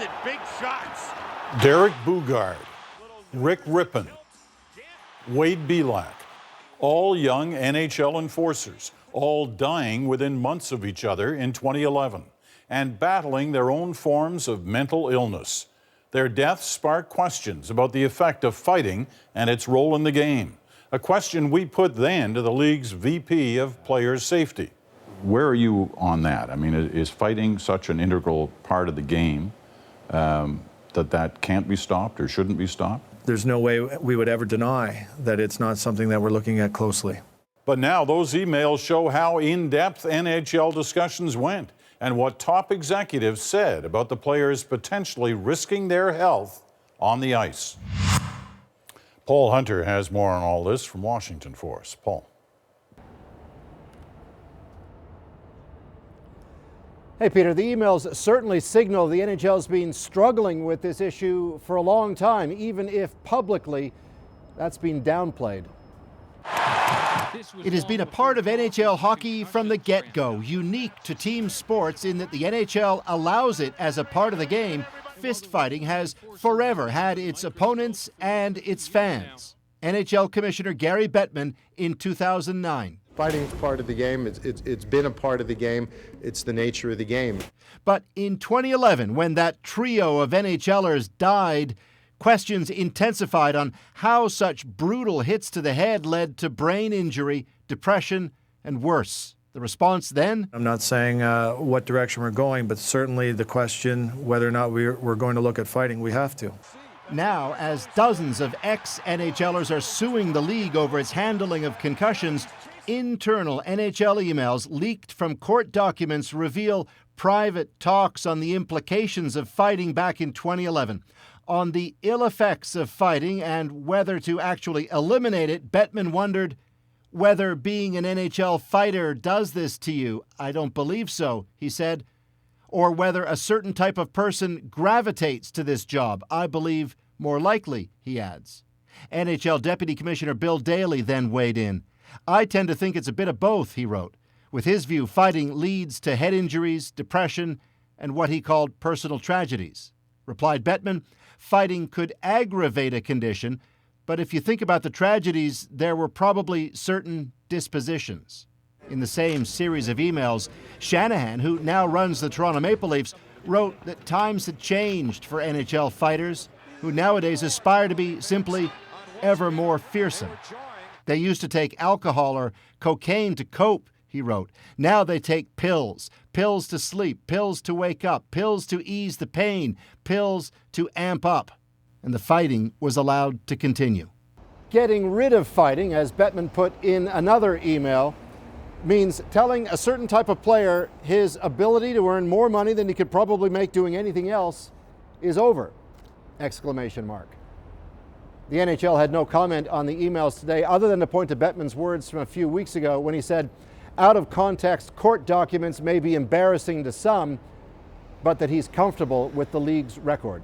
it. Big shots. Derek Boogaard, Rick Rippon, Wade Belak, all young NHL enforcers, all dying within months of each other in 2011 and battling their own forms of mental illness. Their deaths spark questions about the effect of fighting and its role in the game, a question we put then to the league's VP of Player Safety. Where are you on that? I mean, is fighting such an integral part of the game that can't be stopped or shouldn't be stopped? There's no way we would ever deny that it's not something that we're looking at closely. But now those emails show how in-depth NHL discussions went and what top executives said about the players potentially risking their health on the ice. Paul Hunter has more on all this from Washington for us. Paul. Hey, Peter, the emails certainly signal the NHL's been struggling with this issue for a long time, even if publicly that's been downplayed. It has been a part of NHL hockey from the get-go, unique to team sports in that the NHL allows it as a part of the game. Fist fighting has forever had its opponents and its fans. NHL Commissioner Gary Bettman in 2009. Fighting is part of the game. It's been a part of the game. It's the nature of the game. But in 2011, when that trio of NHLers died, questions intensified on how such brutal hits to the head led to brain injury, depression, and worse. The response then? I'm not saying what direction we're going, but certainly the question whether or not we're going to look at fighting, we have to. Now, as dozens of ex-NHLers are suing the league over its handling of concussions, internal NHL emails leaked from court documents reveal private talks on the implications of fighting back in 2011. On the ill effects of fighting and whether to actually eliminate it, Bettman wondered whether being an NHL fighter does this to you. I don't believe so, he said. Or whether a certain type of person gravitates to this job. I believe more likely, he adds. NHL Deputy Commissioner Bill Daly then weighed in. I tend to think it's a bit of both, he wrote. With his view, fighting leads to head injuries, depression, and what he called personal tragedies. Replied Bettman, fighting could aggravate a condition, but if you think about the tragedies, there were probably certain dispositions. In the same series of emails, Shanahan, who now runs the Toronto Maple Leafs, wrote that times had changed for NHL fighters, who nowadays aspire to be simply ever more fearsome. They used to take alcohol or cocaine to cope, he wrote. Now they take pills, pills to sleep, pills to wake up, pills to ease the pain, pills to amp up. And the fighting was allowed to continue. Getting rid of fighting, as Bettman put in another email, means telling a certain type of player his ability to earn more money than he could probably make doing anything else is over! Exclamation mark. The NHL had no comment on the emails today other than to point to Bettman's words from a few weeks ago when he said, out of context, court documents may be embarrassing to some, but that he's comfortable with the league's record.